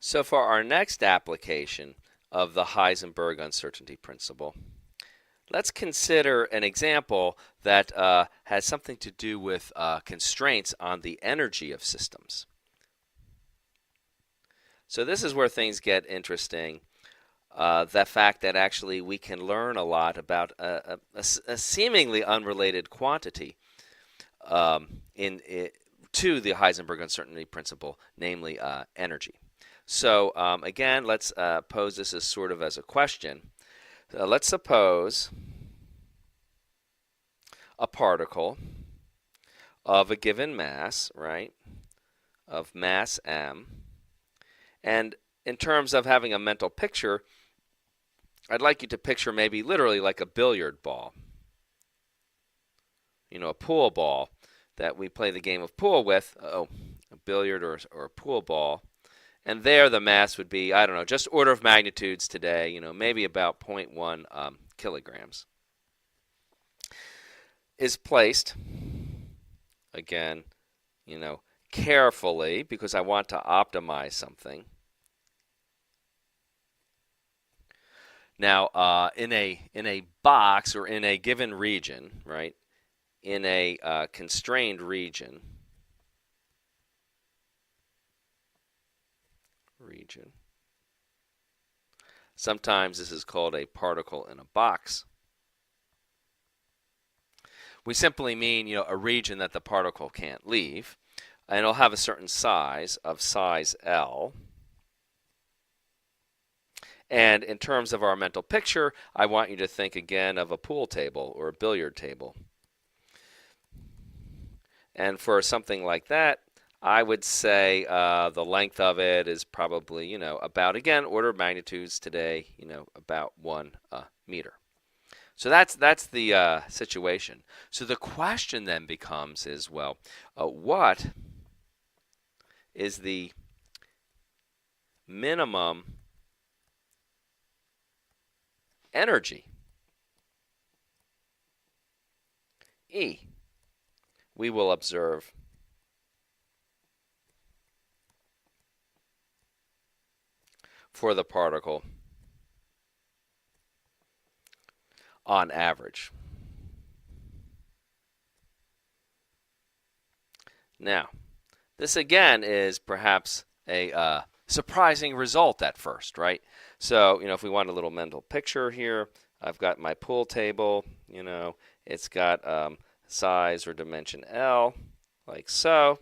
So for our next application of the Heisenberg uncertainty principle, let's consider an example that has something to do with constraints on the energy of systems. So this is where things get interesting. The fact that actually we can learn a lot about a seemingly unrelated quantity to the Heisenberg uncertainty principle, namely energy. So again, let's pose this as sort of as a question. Let's suppose a particle of a given mass, right, of mass m, and in terms of having a mental picture, I'd like you to picture maybe literally like a billiard ball, a pool ball that we play the game of pool with, a billiard or a pool ball. And there the mass would be, I don't know, just order of magnitudes today, maybe about 0.1 kilograms. Is placed, again, carefully because I want to optimize something. Now, in a box or in a given region, right, in a constrained region, sometimes this is called a particle in a box. We simply mean, a region that the particle can't leave, and it'll have a certain size of size L. And in terms of our mental picture, I want you to think again of a pool table or a billiard table. And for something like that, I would say the length of it is probably, about, again, order of magnitudes today, about 1 meter. So that's the situation. So the question then becomes well, what is the minimum energy, E, we will observe for the particle on average. Now, this again is perhaps a surprising result at first, right? So, if we want a little mental picture here, I've got my pool table, it's got size or dimension L, like so.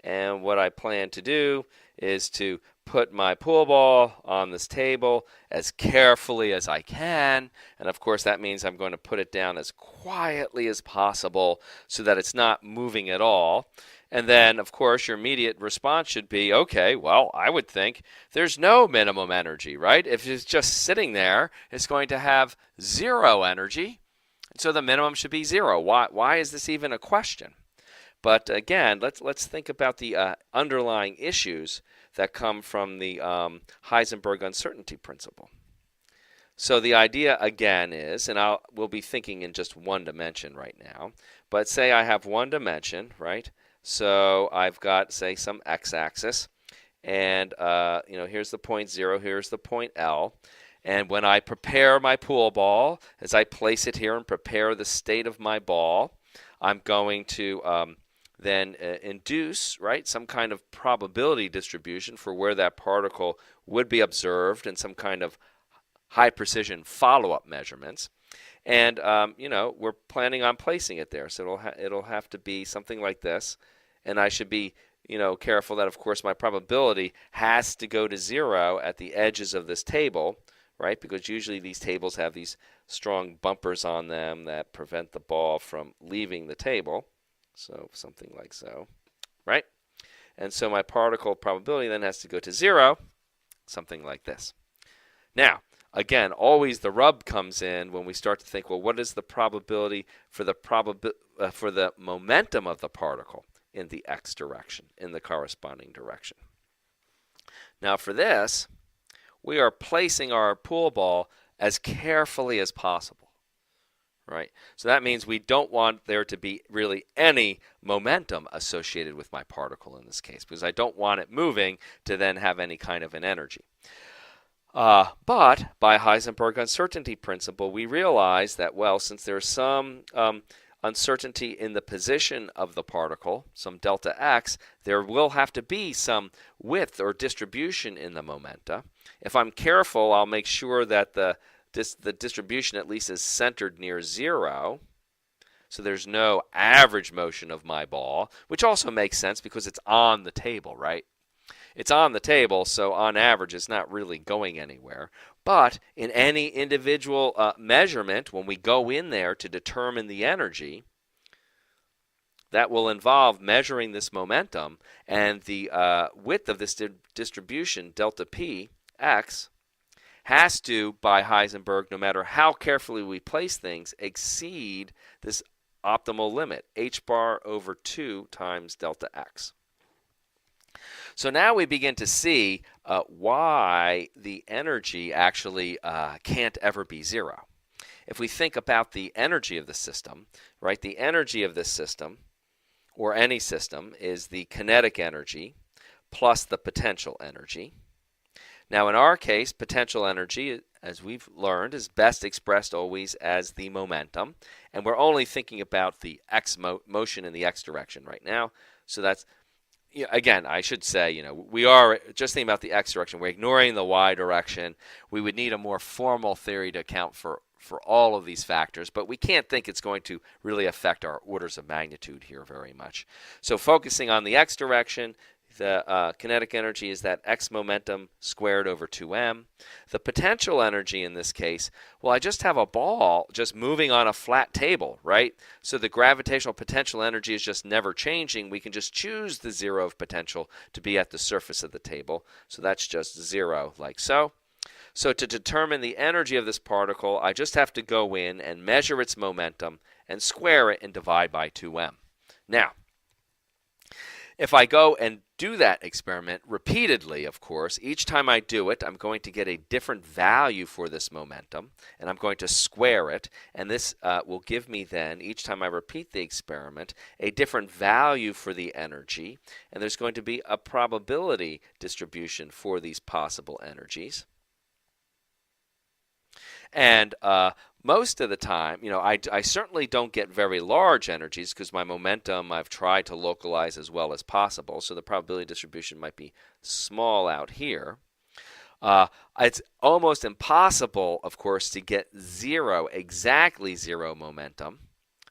And what I plan to do is to put my pool ball on this table as carefully as I can. And of course, that means I'm going to put it down as quietly as possible so that it's not moving at all. And then, of course, your immediate response should be, okay, well, I would think there's no minimum energy, right? If it's just sitting there, it's going to have zero energy. So the minimum should be zero. Why is this even a question? But again, let's think about the underlying issues that come from the Heisenberg uncertainty principle. So the idea again is, and we'll be thinking in just one dimension right now, but say I have one dimension, right? So I've got, say, some x-axis, and here's the point 0, here's the point L. And when I prepare my pool ball, as I place it here and prepare the state of my ball, I'm going to then induce, right, some kind of probability distribution for where that particle would be observed and some kind of high precision follow-up measurements. And, we're planning on placing it there. So it'll have to be something like this. And I should be, careful that, of course, my probability has to go to 0 at the edges of this table, right? Because usually these tables have these strong bumpers on them that prevent the ball from leaving the table. So something like so, right? And so my particle probability then has to go to 0, something like this. Now, again, always the rub comes in when we start to think, well, what is the probability for the momentum of the particle in the x direction, in the corresponding direction? Now, for this, we are placing our pool ball as carefully as possible, right? So that means we don't want there to be really any momentum associated with my particle in this case, because I don't want it moving to then have any kind of an energy. But by Heisenberg uncertainty principle, we realize that, well, since there's some uncertainty in the position of the particle, some delta x, there will have to be some width or distribution in the momenta. If I'm careful, I'll make sure that the distribution at least is centered near zero, so there's no average motion of my ball, which also makes sense because it's on the table, right? It's on the table, so on average it's not really going anywhere. But in any individual measurement, when we go in there to determine the energy, that will involve measuring this momentum, and the width of this distribution, delta p, x, has to, by Heisenberg, no matter how carefully we place things, exceed this optimal limit, h bar over 2 times delta x. So now we begin to see why the energy actually can't ever be zero. If we think about the energy of the system, right, the energy of this system, or any system, is the kinetic energy plus the potential energy. Now in our case, potential energy, as we've learned, is best expressed always as the momentum, and we're only thinking about the x motion in the x direction right now. So that's, again, I should say, we are just thinking about the x direction. We're ignoring the y direction. We would need a more formal theory to account for all of these factors, but we can't think it's going to really affect our orders of magnitude here very much. So focusing on the x direction, the kinetic energy is that x momentum squared over 2m. The potential energy in this case, well, I just have a ball just moving on a flat table, right? So the gravitational potential energy is just never changing. We can just choose the zero of potential to be at the surface of the table. So that's just 0, like so. So to determine the energy of this particle, I just have to go in and measure its momentum and square it and divide by 2m. Now, if I go and do that experiment repeatedly, of course, each time I do it, I'm going to get a different value for this momentum, and I'm going to square it, and this will give me then, each time I repeat the experiment, a different value for the energy, and there's going to be a probability distribution for these possible energies. And most of the time, I certainly don't get very large energies because my momentum I've tried to localize as well as possible, so the probability distribution might be small out here. It's almost impossible, of course, to get exactly zero momentum,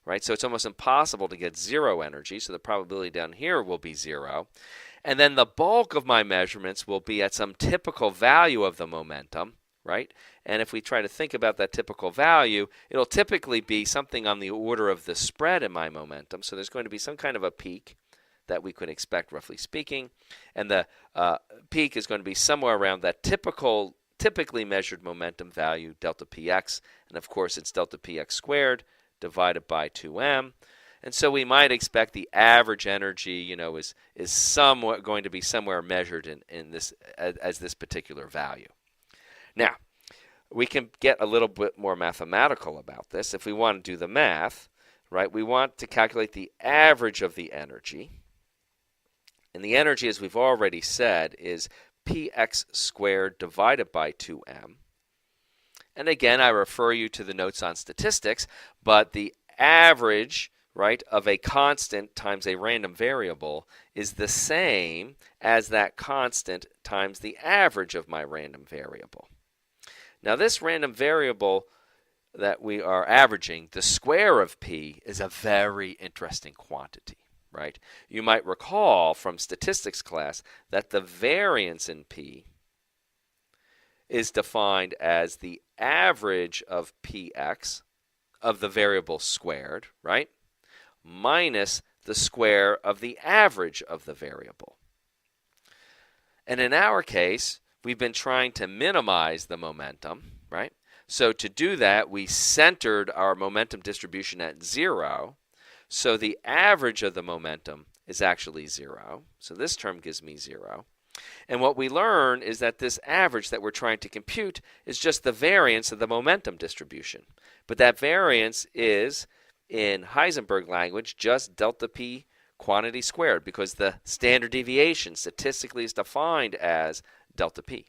right? So it's almost impossible to get zero energy, so the probability down here will be 0. And then the bulk of my measurements will be at some typical value of the momentum, right? And if we try to think about that typical value, it'll typically be something on the order of the spread in my momentum. So there's going to be some kind of a peak that we could expect, roughly speaking. And the peak is going to be somewhere around that typically measured momentum value, delta px. And of course, it's delta px squared divided by 2m. And so we might expect the average energy, is somewhat going to be somewhere measured in this as this particular value. Now, we can get a little bit more mathematical about this. If we want to do the math, right, we want to calculate the average of the energy. And the energy, as we've already said, is px squared divided by 2m. And again, I refer you to the notes on statistics, but the average, right, of a constant times a random variable is the same as that constant times the average of my random variable. Now this random variable that we are averaging, the square of p, is a very interesting quantity, right? You might recall from statistics class that the variance in p is defined as the average of px of the variable squared, right, minus the square of the average of the variable. And in our case, we've been trying to minimize the momentum, right? So to do that, we centered our momentum distribution at 0. So the average of the momentum is actually 0. So this term gives me 0. And what we learn is that this average that we're trying to compute is just the variance of the momentum distribution. But that variance is, in Heisenberg language, just delta P quantity squared, because the standard deviation statistically is defined as delta P.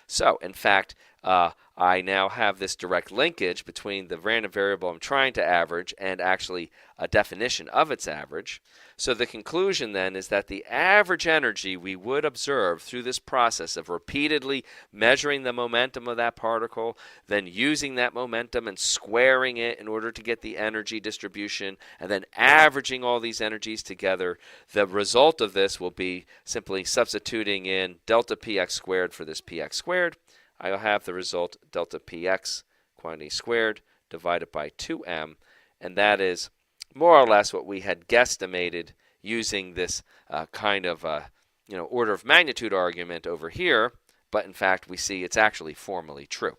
So, in fact, I now have this direct linkage between the random variable I'm trying to average and actually a definition of its average. So the conclusion then is that the average energy we would observe through this process of repeatedly measuring the momentum of that particle, then using that momentum and squaring it in order to get the energy distribution, and then averaging all these energies together, the result of this will be simply substituting in delta px squared for this px squared. I'll have the result delta px quantity squared divided by 2m, and that is more or less what we had guesstimated using this kind of order of magnitude argument over here, but in fact we see it's actually formally true.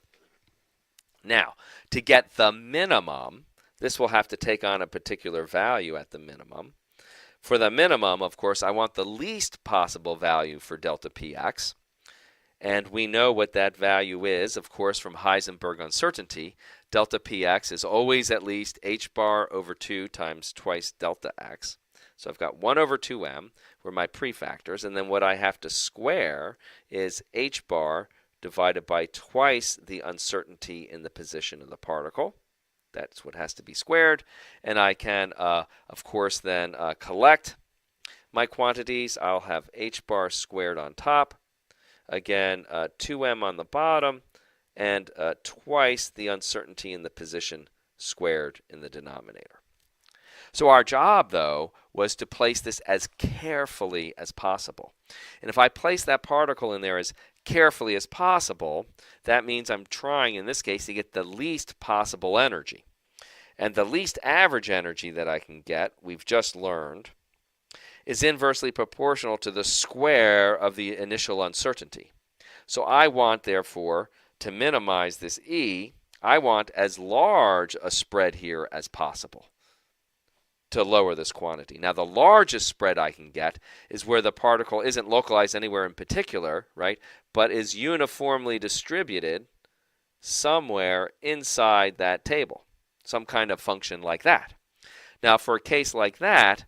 Now, to get the minimum, this will have to take on a particular value at the minimum. For the minimum, of course, I want the least possible value for delta px. And we know what that value is, of course, from Heisenberg uncertainty. Delta px is always at least h bar over 2 times twice delta x. So I've got 1 over 2m were my prefactors, and then what I have to square is h bar divided by twice the uncertainty in the position of the particle. That's what has to be squared. And I can, of course, then collect my quantities. I'll have h bar squared on top. Again, 2m on the bottom, and twice the uncertainty in the position squared in the denominator. So our job, though, was to place this as carefully as possible. And if I place that particle in there as carefully as possible, that means I'm trying, in this case, to get the least possible energy. And the least average energy that I can get, we've just learned, is inversely proportional to the square of the initial uncertainty. So I want, therefore, to minimize this E, I want as large a spread here as possible to lower this quantity. Now, the largest spread I can get is where the particle isn't localized anywhere in particular, right, but is uniformly distributed somewhere inside that table, some kind of function like that. Now, for a case like that,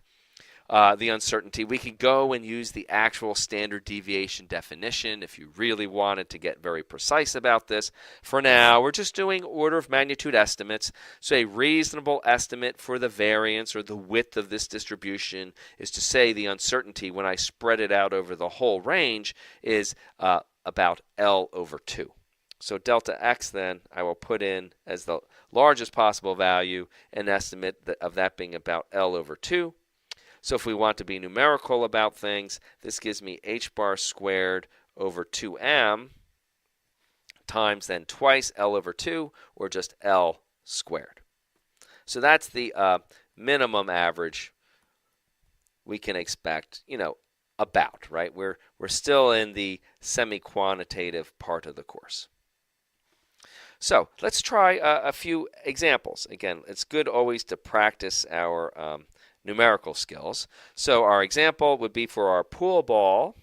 the uncertainty, we could go and use the actual standard deviation definition if you really wanted to get very precise about this. For now, we're just doing order of magnitude estimates. So a reasonable estimate for the variance or the width of this distribution is to say the uncertainty, when I spread it out over the whole range, is about L over 2. So delta x, then, I will put in as the largest possible value an estimate of that being about L over 2. So if we want to be numerical about things, this gives me h bar squared over 2m times then twice L over 2, or just L squared. So that's the minimum average we can expect, about, right? We're still in the semi-quantitative part of the course. So let's try a few examples. Again, it's good always to practice our numerical skills. So our example would be for our pool ball,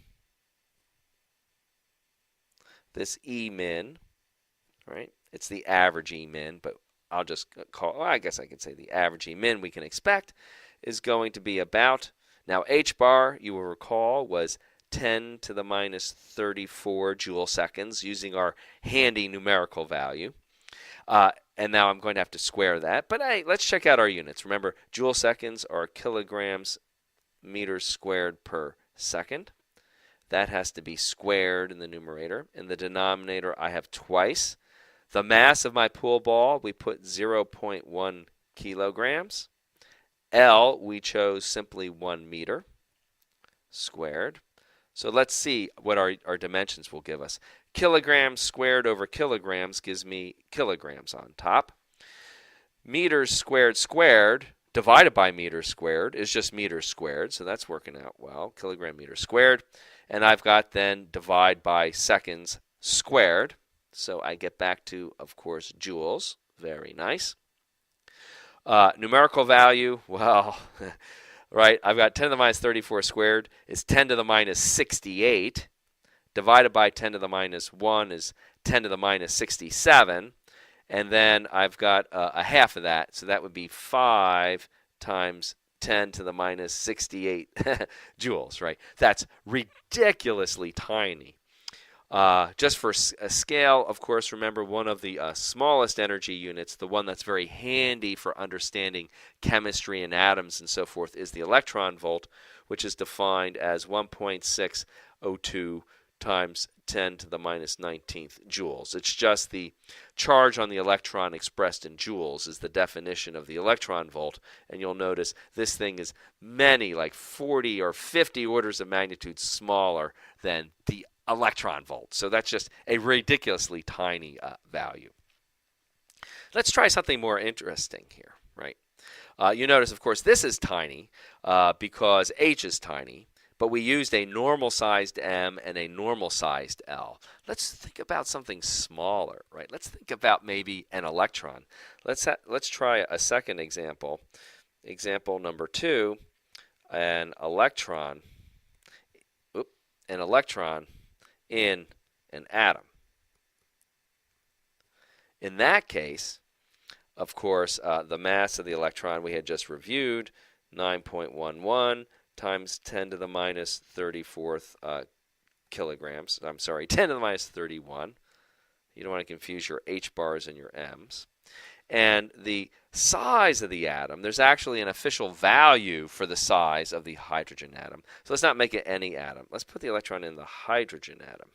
this E min, right? It's the average E min, but I'll just I guess I could say the average E min we can expect is going to be about, now h bar, you will recall, was 10 to the minus 34 joule seconds using our handy numerical value. And now I'm going to have to square that. But hey, let's check out our units. Remember, joule seconds are kilograms meters squared per second. That has to be squared in the numerator. In the denominator, I have twice. The mass of my pool ball, we put 0.1 kilograms. L, we chose simply 1 meter squared. So let's see what our dimensions will give us. Kilograms squared over kilograms gives me kilograms on top. Meters squared divided by meters squared is just meters squared, so that's working out well. Kilogram meter squared. And I've got then divide by seconds squared. So I get back to, of course, joules. Very nice. Numerical value, well, right? I've got 10 to the minus 34 squared is 10 to the minus 68. Divided by 10 to the minus 1 is 10 to the minus 67. And then I've got a half of that, so that would be 5 times 10 to the minus 68 joules, right? That's ridiculously tiny. Just for a scale, of course, remember one of the smallest energy units, the one that's very handy for understanding chemistry and atoms and so forth, is the electron volt, which is defined as 1.602 times 10 to the minus 19th joules. It's just the charge on the electron expressed in joules is the definition of the electron volt, and you'll notice this thing is many, like 40 or 50 orders of magnitude smaller than the electron volt. So that's just a ridiculously tiny value. Let's try something more interesting here, right? You notice, of course, this is tiny because H is tiny, but we used a normal-sized M and a normal-sized L. Let's think about something smaller, right? Let's think about maybe an electron. Let's try a second example. Example number 2, an electron in an atom. In that case, of course, the mass of the electron we had just reviewed, 9.11 times 10 to the minus 34th kilograms. I'm sorry, 10 to the minus 31. You don't want to confuse your H bars and your M's. And the size of the atom, there's actually an official value for the size of the hydrogen atom. So let's not make it any atom. Let's put the electron in the hydrogen atom.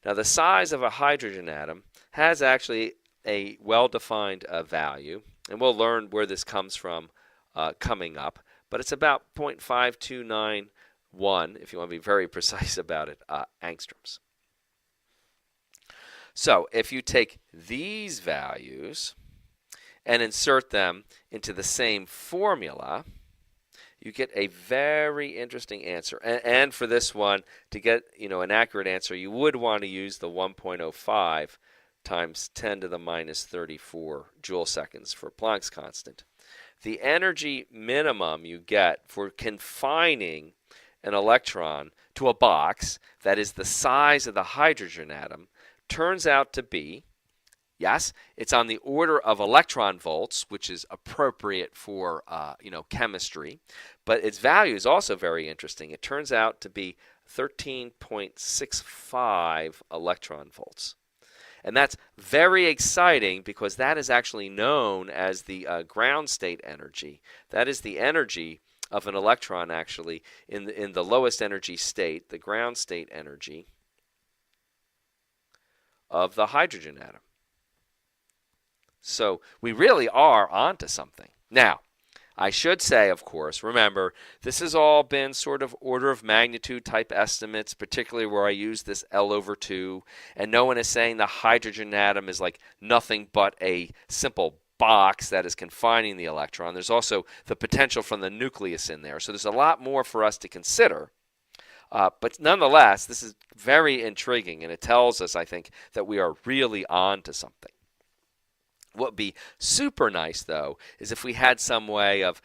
Now, the size of a hydrogen atom has actually a well-defined value, and we'll learn where this comes from coming up, but it's about 0.5291, if you want to be very precise about it, angstroms. So if you take these values and insert them into the same formula, you get a very interesting answer. And for this one, to get an accurate answer, you would want to use the 1.05 times 10 to the minus 34 joule seconds for Planck's constant. The energy minimum you get for confining an electron to a box that is the size of the hydrogen atom turns out to be, yes, it's on the order of electron volts, which is appropriate for chemistry, but its value is also very interesting. It turns out to be 13.65 electron volts. And that's very exciting because that is actually known as the ground state energy. That is the energy of an electron actually in the lowest energy state, the ground state energy of the hydrogen atom. So we really are onto something. Now, I should say, of course, remember, this has all been sort of order of magnitude type estimates, particularly where I use this L/2, and no one is saying the hydrogen atom is like nothing but a simple box that is confining the electron. There's also the potential from the nucleus in there. So there's a lot more for us to consider. But nonetheless, this is very intriguing, and it tells us, I think, that we are really on to something. What would be super nice, though, is if we had some way of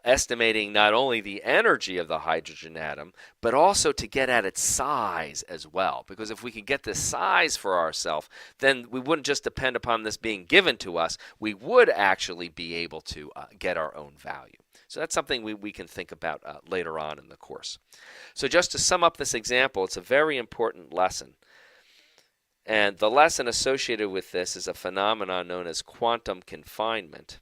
estimating not only the energy of the hydrogen atom, but also to get at its size as well. Because if we could get the size for ourselves, then we wouldn't just depend upon this being given to us. We would actually be able to get our own value. So that's something we can think about later on in the course. So just to sum up this example, it's a very important lesson. And the lesson associated with this is a phenomenon known as quantum confinement.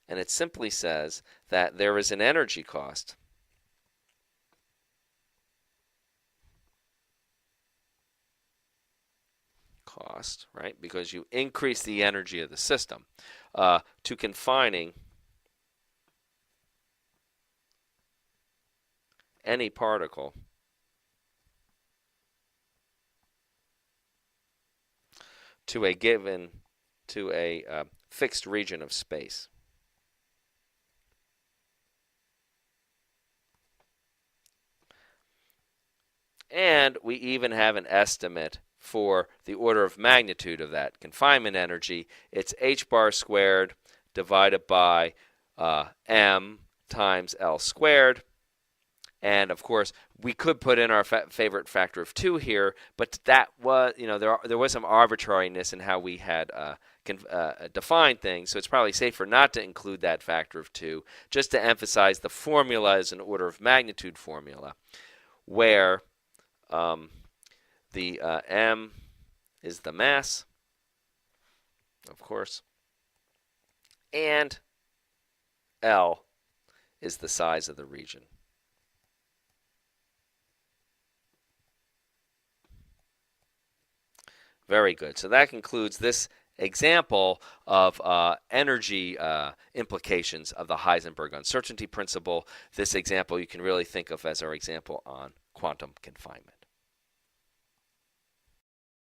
And it simply says that there is an energy cost right? Because you increase the energy of the system to confining any particle to a fixed region of space. And we even have an estimate for the order of magnitude of that confinement energy, it's h bar squared divided by m times L squared. And of course, we could put in our favorite factor of 2 here, but that was, there was some arbitrariness in how we had defined things, so it's probably safer not to include that factor of 2, just to emphasize the formula is an order of magnitude formula, where the m is the mass, of course, and L is the size of the region. Very good. So that concludes this example of energy implications of the Heisenberg uncertainty principle. This example you can really think of as our example on quantum confinement.